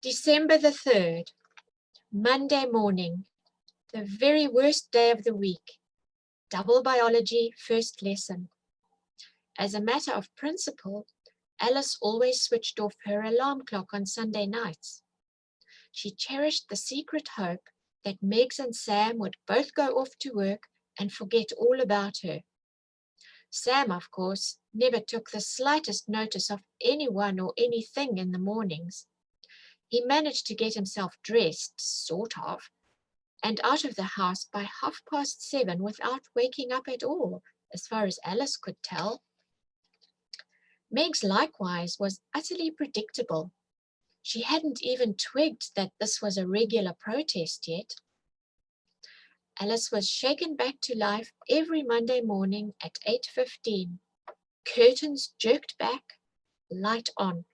December the 3rd, Monday morning, the very worst day of the week. Double biology, first lesson. As a matter of principle, Alice always switched off her alarm clock on Sunday nights. She cherished the secret hope that Megs and Sam would both go off to work and forget all about her. Sam, of course, never took the slightest notice of anyone or anything in the mornings. He managed to get himself dressed, sort of, and out of the house by 7:30 without waking up at all, as far as Alice could tell. Megs likewise was utterly predictable. She hadn't even twigged that this was a regular protest yet. Alice was shaken back to life every Monday morning at 8:15. Curtains jerked back, light on.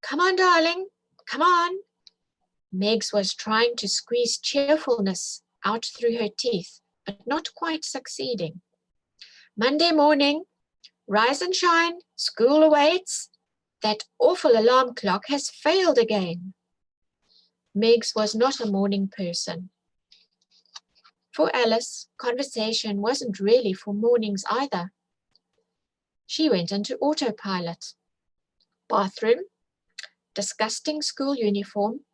"Come on, darling, come on." Megs was trying to squeeze cheerfulness out through her teeth, but not quite succeeding. "Monday morning, rise and shine, school awaits. That awful alarm clock has failed again." Megs was not a morning person. For Alice, conversation wasn't really for mornings either. She went into autopilot. Bathroom, disgusting school uniform,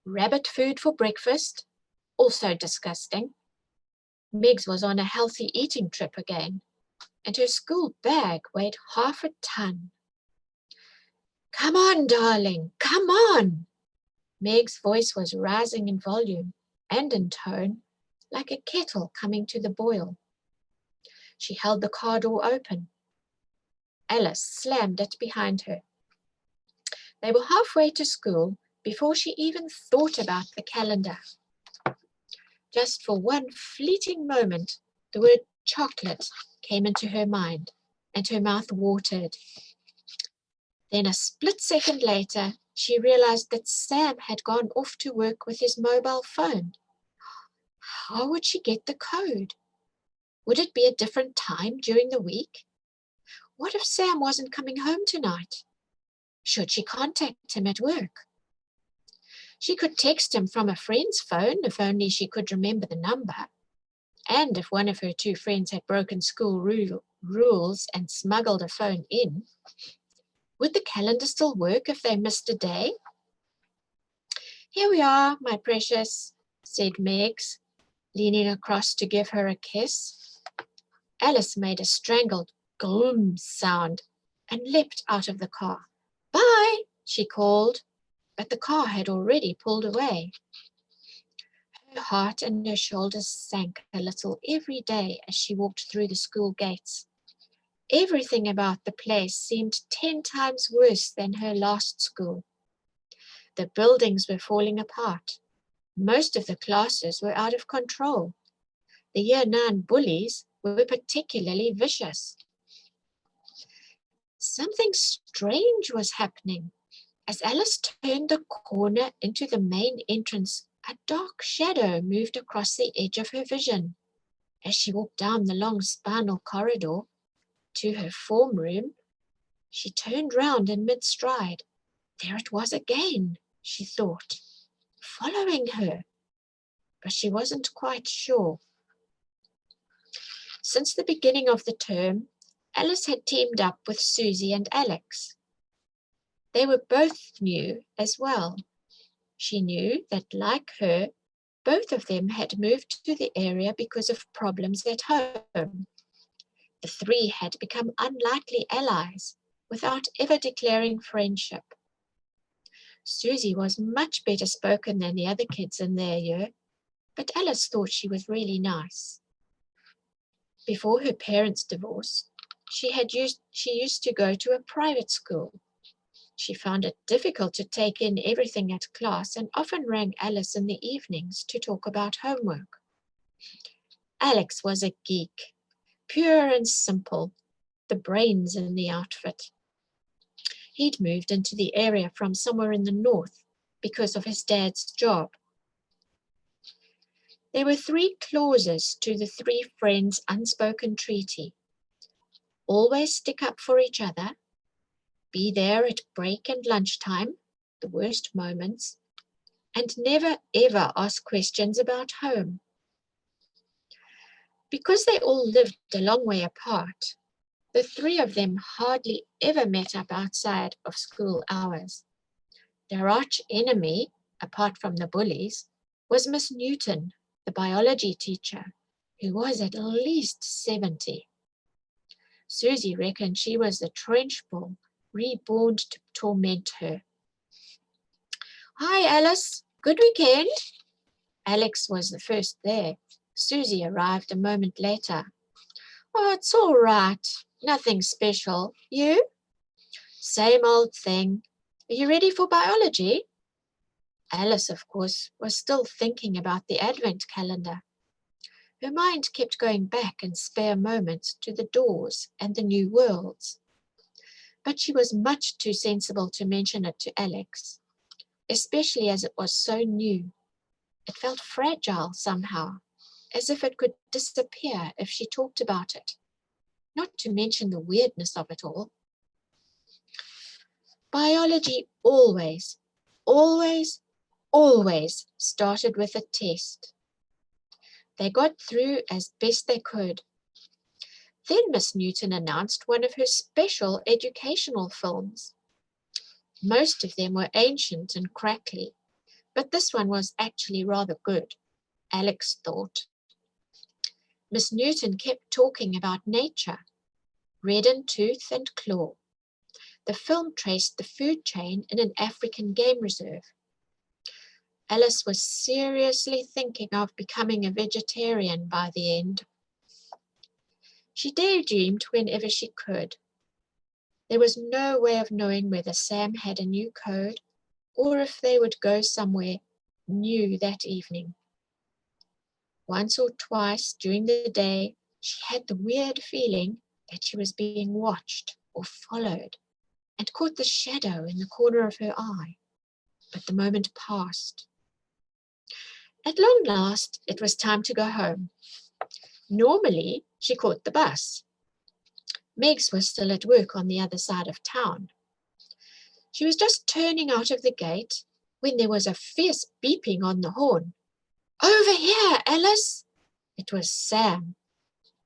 rabbit food for breakfast, also disgusting. Megs was on a healthy eating trip again, and her school bag weighed 1/2 ton. "Come on, darling, come on." Meg's voice was rising in volume and in tone, like a kettle coming to the boil. She held the car door open. Alice slammed it behind her. They were halfway to school before she even thought about the calendar. Just for one fleeting moment, the word chocolate came into her mind, and her mouth watered. Then a split second later, she realized that Sam had gone off to work with his mobile phone. How would she get the code? Would it be a different time during the week? What if Sam wasn't coming home tonight? Should she contact him at work? She could text him from a friend's phone if only she could remember the number. And if one of her two friends had broken school rules and smuggled a phone in, would the calendar still work if they missed a day? "Here we are, my precious," said Megs, leaning across to give her a kiss. Alice made a strangled glum sound and leapt out of the car. "Bye," she called, but the car had already pulled away. Her heart and her shoulders sank a little every day as she walked through the school gates. Everything about the place seemed 10 times worse than her last school. The buildings were falling apart. Most of the classes were out of control. The Year 9 bullies were particularly vicious. Something strange was happening. As Alice turned the corner into the main entrance, a dark shadow moved across the edge of her vision. As she walked down the long spiral corridor to her form room, she turned round in mid-stride. There it was again, she thought, following her, but she wasn't quite sure. Since the beginning of the term, Alice had teamed up with Susie and Alex. They were both new as well. She knew that, like her, both of them had moved to the area because of problems at home. The three had become unlikely allies without ever declaring friendship. Susie was much better spoken than the other kids in their year, but Alice thought she was really nice. Before her parents' divorce, she used to go to a private school. She found it difficult to take in everything at class and often rang Alice in the evenings to talk about homework. Alex was a geek, pure and simple, the brains in the outfit. He'd moved into the area from somewhere in the north because of his dad's job. There were 3 clauses to the 3 friends' unspoken treaty. Always stick up for each other, be there at break and lunchtime, the worst moments, and never ever ask questions about home. Because they all lived a long way apart, the three of them hardly ever met up outside of school hours. Their arch enemy, apart from the bullies, was Miss Newton, the biology teacher, who was at least 70. Susie reckoned she was the trench bull, reborn to torment her. "Hi, Alice. Good weekend." Alex was the first there. Susie arrived a moment later. "Oh, it's all right. Nothing special. You?" "Same old thing. Are you ready for biology?" Alice, of course, was still thinking about the Advent calendar. Her mind kept going back in spare moments to the doors and the new worlds. But she was much too sensible to mention it to Alex, especially as it was so new. It felt fragile somehow, as if it could disappear if she talked about it, not to mention the weirdness of it all. Biology always started with a test. They got through as best they could. Then Miss Newton announced one of her special educational films. Most of them were ancient and crackly, but this one was actually rather good, Alex thought. Miss Newton kept talking about nature, red in tooth and claw. The film traced the food chain in an African game reserve. Alice was seriously thinking of becoming a vegetarian by the end. She daydreamed whenever she could. There was no way of knowing whether Sam had a new code or if they would go somewhere new that evening. Once or twice during the day, she had the weird feeling that she was being watched or followed and caught the shadow in the corner of her eye. But the moment passed. At long last, it was time to go home. Normally, she caught the bus. Meg's was still at work on the other side of town. She was just turning out of the gate when there was a fierce beeping on the horn. "Over here, Alice!" It was Sam.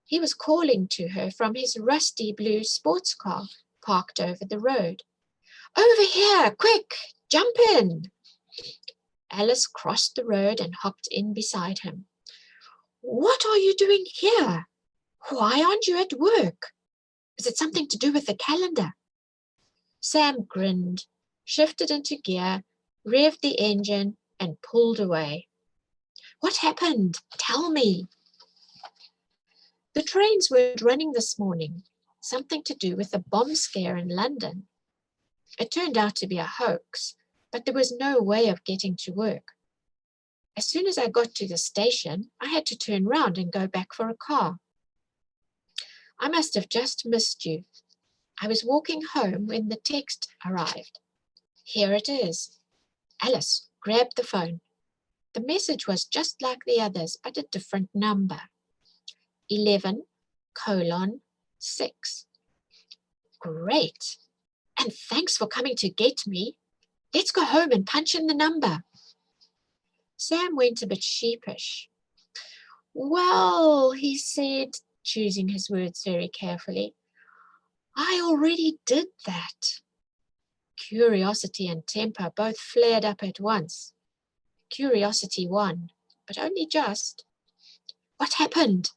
He was calling to her from his rusty blue sports car parked over the road. "Over here, quick, jump in!" Alice crossed the road and hopped in beside him. "What are you doing here? Why aren't you at work? Is it something to do with the calendar?" Sam grinned, shifted into gear, revved the engine, and pulled away. "What happened? Tell me." "The trains weren't running this morning. Something to do with a bomb scare in London. It turned out to be a hoax, but there was no way of getting to work. As soon as I got to the station, I had to turn round and go back for a car. I must have just missed you. I was walking home when the text arrived. Here it is." Alice grabbed the phone. The message was just like the others, but a different number. 11:6. "Great. And thanks for coming to get me. Let's go home and punch in the number." Sam went a bit sheepish. "Well," he said, choosing his words very carefully, "I already did that." Curiosity and temper both flared up at once. Curiosity won, but only just. "What happened?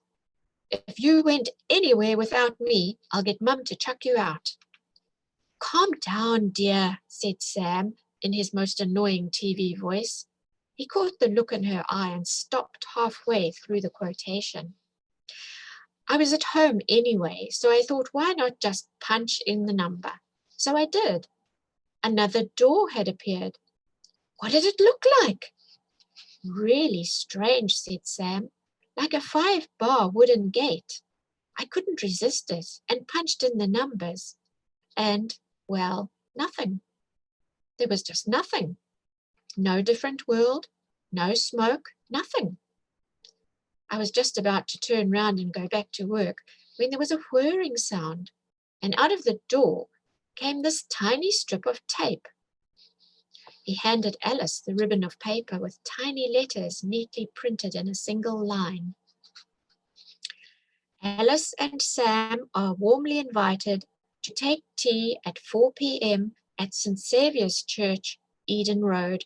If you went anywhere without me, I'll get Mum to chuck you out." "Calm down, dear," said Sam in his most annoying TV voice. He caught the look in her eye and stopped halfway through the quotation. "I was at home anyway, so I thought, why not just punch in the number? So I did. Another door had appeared. What did it look like?" "Really strange," said Sam, "like a 5-bar wooden gate. I couldn't resist it and punched in the numbers. And, well, nothing. There was just nothing. No different world, no smoke, nothing. I was just about to turn round and go back to work when there was a whirring sound, and out of the door came this tiny strip of tape. He handed Alice the ribbon of paper with tiny letters neatly printed in a single line. Alice and Sam are warmly invited to take tea at 4 p.m. at St. Saviour's Church, Eden Road,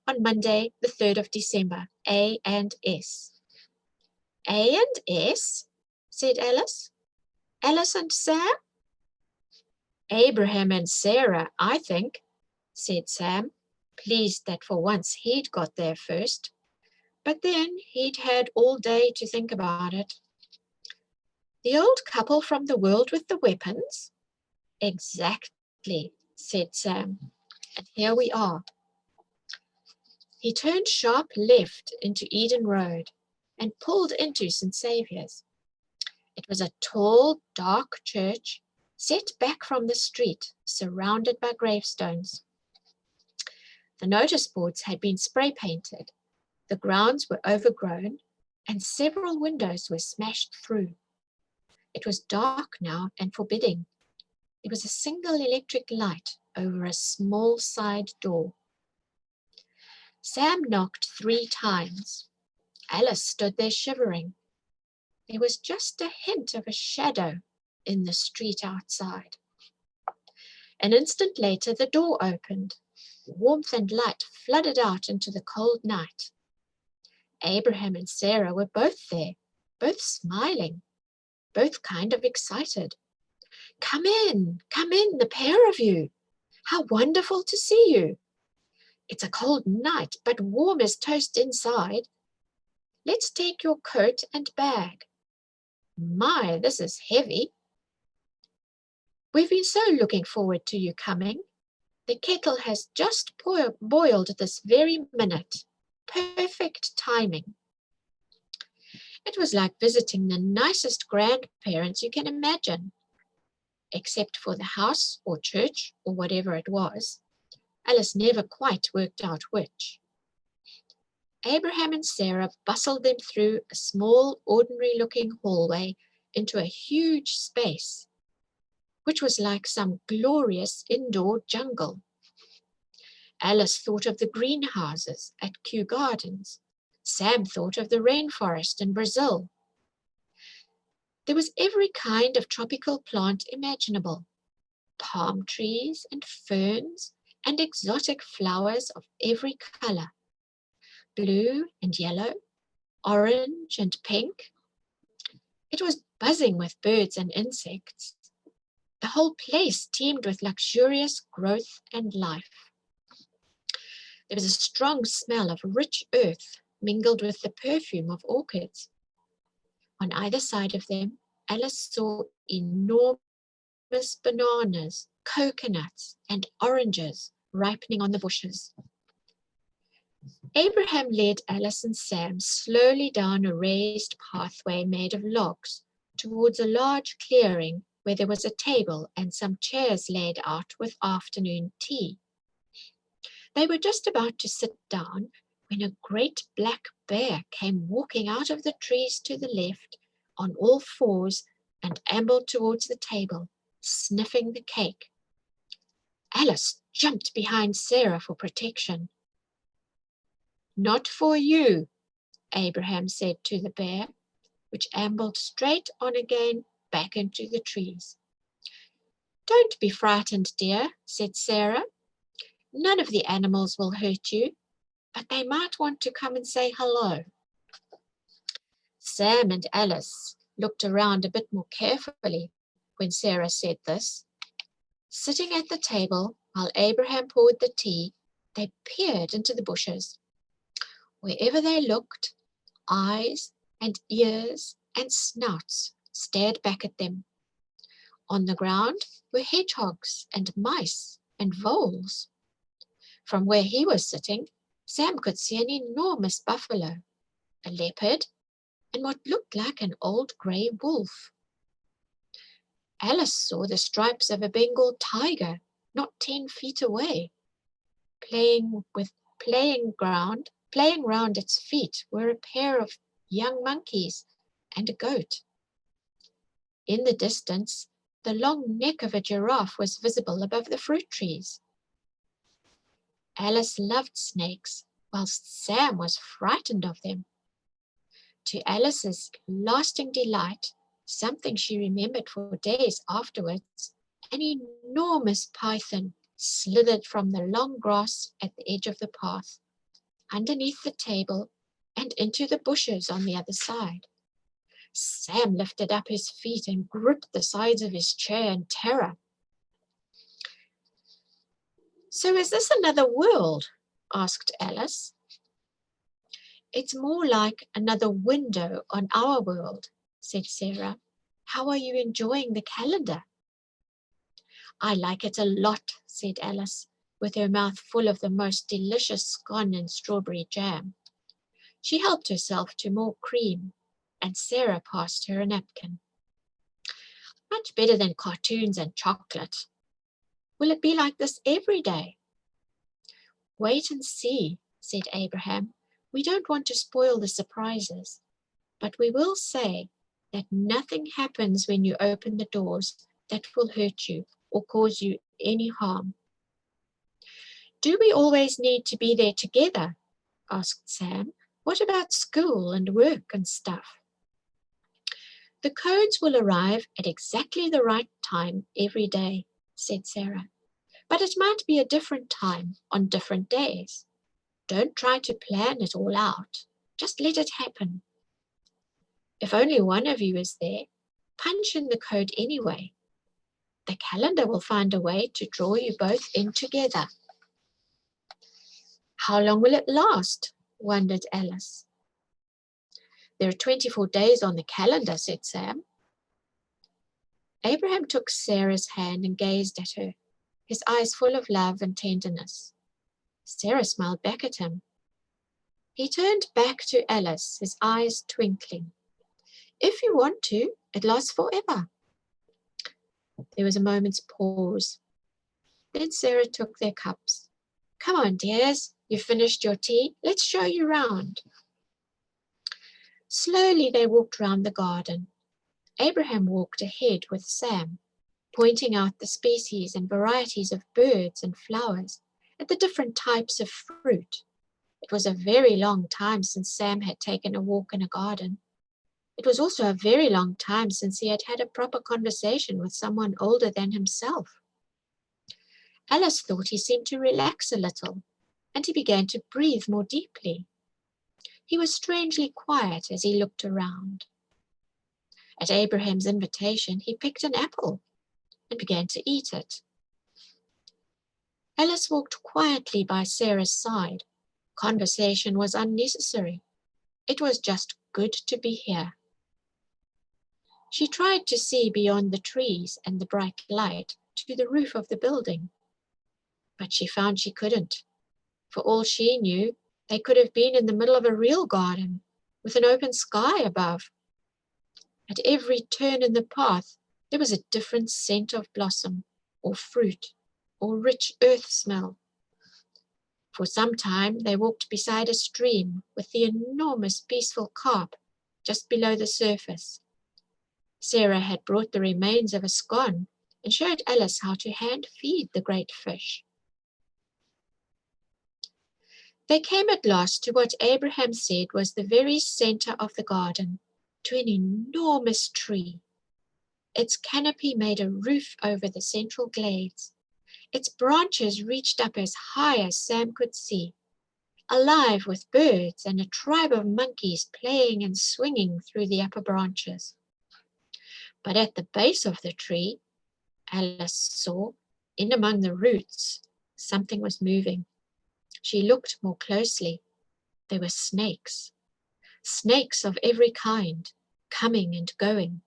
on Monday, the 3rd of December, A and S. A and S? Said Alice. Alice and Sam? Abraham and Sarah, I think, said Sam, pleased that for once he'd got there first. But then he'd had all day to think about it. The old couple from the world with the weapons? Exactly, said Sam. And here we are. He turned sharp left into Eden Road and pulled into St. Saviour's. It was a tall, dark church set back from the street, surrounded by gravestones. The notice boards had been spray painted, the grounds were overgrown, and several windows were smashed through. It was dark now and forbidding. There was a single electric light over a small side door. Sam knocked 3 times. Alice stood there shivering. There was just a hint of a shadow in the street outside. An instant later, the door opened. Warmth and light flooded out into the cold night. Abraham and Sarah were both there, both smiling, both kind of excited. Come in, the pair of you. How wonderful to see you. It's a cold night, but warm as toast inside. Let's take your coat and bag. My, this is heavy. We've been so looking forward to you coming. The kettle has just boiled this very minute. Perfect timing. It was like visiting the nicest grandparents you can imagine, except for the house or church or whatever it was. Alice never quite worked out which. Abraham and Sarah bustled them through a small, ordinary-looking hallway into a huge space, which was like some glorious indoor jungle. Alice thought of the greenhouses at Kew Gardens. Sam thought of the rainforest in Brazil. There was every kind of tropical plant imaginable, palm trees and ferns and exotic flowers of every color, blue and yellow, orange and pink. It was buzzing with birds and insects. The whole place teemed with luxurious growth and life. There was a strong smell of rich earth mingled with the perfume of orchids. On either side of them, Alice saw enormous bananas, coconuts, and oranges ripening on the bushes. Abraham led Alice and Sam slowly down a raised pathway made of logs towards a large clearing where there was a table and some chairs laid out with afternoon tea. They were just about to sit down when a great black bear came walking out of the trees to the left on all fours and ambled towards the table, sniffing the cake. Alice jumped behind Sarah for protection. Not for you, Abraham said to the bear, which ambled straight on again back into the trees. Don't be frightened, dear, said Sarah. None of the animals will hurt you, but they might want to come and say hello. Sam and Alice looked around a bit more carefully when Sarah said this. Sitting at the table while Abraham poured the tea, they peered into the bushes. Wherever they looked, eyes and ears and snouts stared back at them. On the ground were hedgehogs and mice and voles. From where he was sitting, Sam could see an enormous buffalo, a leopard, and what looked like an old grey wolf. Alice saw the stripes of a Bengal tiger not 10 feet away. Playing round its feet were a pair of young monkeys and a goat. In the distance, the long neck of a giraffe was visible above the fruit trees. Alice loved snakes, whilst Sam was frightened of them. To Alice's lasting delight, something she remembered for days afterwards, an enormous python slithered from the long grass at the edge of the path, underneath the table, and into the bushes on the other side. Sam lifted up his feet and gripped the sides of his chair in terror. "So is this another world?" asked Alice. "It's more like another window on our world," said Sarah. "How are you enjoying the calendar?" "I like it a lot," said Alice, with her mouth full of the most delicious scone and strawberry jam. She helped herself to more cream, and Sarah passed her a napkin. "Much better than cartoons and chocolate. Will it be like this every day?" "Wait and see," said Abraham. "We don't want to spoil the surprises, but we will say that nothing happens when you open the doors that will hurt you or cause you any harm." "Do we always need to be there together?" asked Sam. "What about school and work and stuff?" "The codes will arrive at exactly the right time every day," said Sarah. "But it might be a different time on different days. Don't try to plan it all out. Just let it happen. If only one of you is there, punch in the code anyway. The calendar will find a way to draw you both in together." "How long will it last?" wondered Alice. "There are 24 days on the calendar," said Sam. Abraham took Sarah's hand and gazed at her, his eyes full of love and tenderness. Sarah smiled back at him. He turned back to Alice, his eyes twinkling. "If you want to, it lasts forever." There was a moment's pause. Then Sarah took their cups. "Come on, dears, you've finished your tea. Let's show you round." Slowly they walked round the garden. Abraham walked ahead with Sam, pointing out the species and varieties of birds and flowers, and the different types of fruit. It was a very long time since Sam had taken a walk in a garden. It was also a very long time since he had had a proper conversation with someone older than himself. Alice thought he seemed to relax a little, and he began to breathe more deeply. He was strangely quiet as he looked around. At Abraham's invitation, he picked an apple and began to eat it. Alice walked quietly by Sarah's side. Conversation was unnecessary. It was just good to be here. She tried to see beyond the trees and the bright light to the roof of the building, but she found she couldn't. For all she knew, they could have been in the middle of a real garden with an open sky above. At every turn in the path, there was a different scent of blossom or fruit or rich earth smell. For some time, they walked beside a stream with the enormous peaceful carp just below the surface. Sarah had brought the remains of a scone and showed Alice how to hand feed the great fish. They came at last to what Abraham said was the very center of the garden, to an enormous tree. Its canopy made a roof over the central glades. Its branches reached up as high as Sam could see, alive with birds and a tribe of monkeys playing and swinging through the upper branches. But at the base of the tree, Alice saw, in among the roots, something was moving. She looked more closely. They were snakes. Snakes of every kind, coming and going,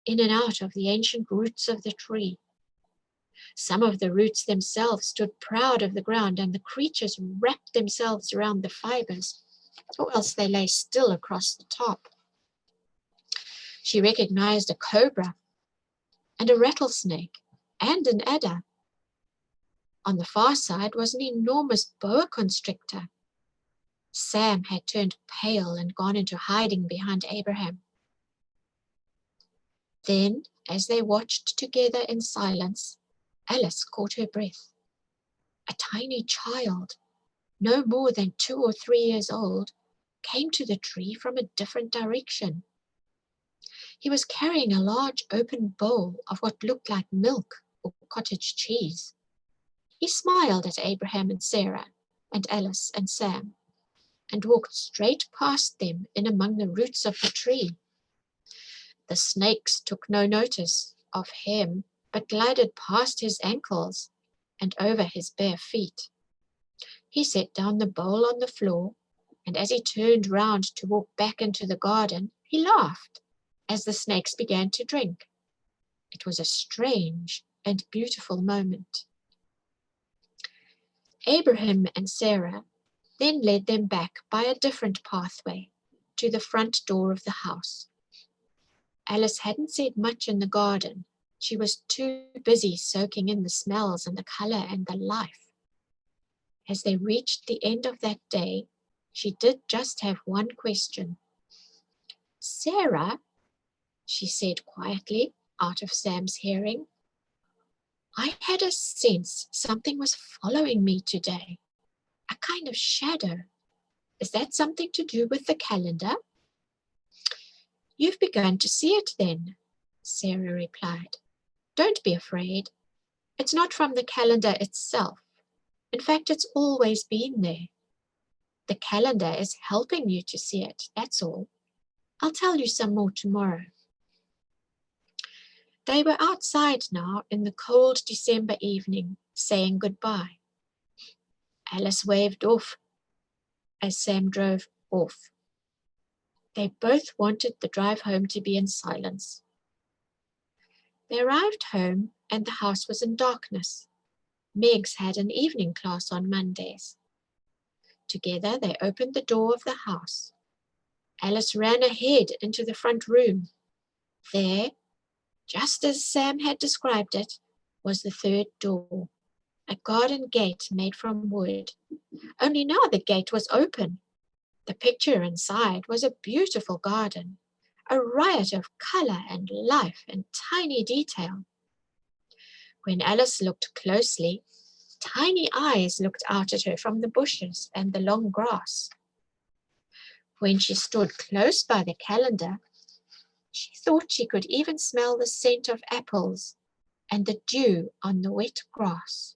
in and out of the ancient roots of the tree. Some of the roots themselves stood proud of the ground, and the creatures wrapped themselves around the fibers, or else they lay still across the top. She recognized a cobra and a rattlesnake and an adder. On the far side was an enormous boa constrictor. Sam had turned pale and gone into hiding behind Abraham. Then, as they watched together in silence, Alice caught her breath. A tiny child, no more than 2 or 3 years old, came to the tree from a different direction. He was carrying a large open bowl of what looked like milk or cottage cheese. He smiled at Abraham and Sarah and Alice and Sam and walked straight past them in among the roots of the tree. The snakes took no notice of him, but glided past his ankles and over his bare feet. He set down the bowl on the floor, and as he turned round to walk back into the garden, he laughed as the snakes began to drink. It was a strange and beautiful moment. Abraham and Sarah then led them back by a different pathway to the front door of the house. Alice hadn't said much in the garden. She was too busy soaking in the smells and the colour and the life. As they reached the end of that day, she did just have one question. "Sarah," she said quietly, out of Sam's hearing, "I had a sense something was following me today, a kind of shadow. Is that something to do with the calendar?" "You've begun to see it then," Sarah replied. "Don't be afraid. It's not from the calendar itself. In fact, it's always been there. The calendar is helping you to see it, that's all. I'll tell you some more tomorrow." They were outside now in the cold December evening, saying goodbye. Alice waved off as Sam drove off. They both wanted the drive home to be in silence. They arrived home and the house was in darkness. Megs had an evening class on Mondays. Together they opened the door of the house. Alice ran ahead into the front room. There, just as Sam had described it, was the third door, a garden gate made from wood. Only now the gate was open. The picture inside was a beautiful garden, a riot of colour and life and tiny detail. When Alice looked closely, tiny eyes looked out at her from the bushes and the long grass. When she stood close by the calendar, she thought she could even smell the scent of apples and the dew on the wet grass.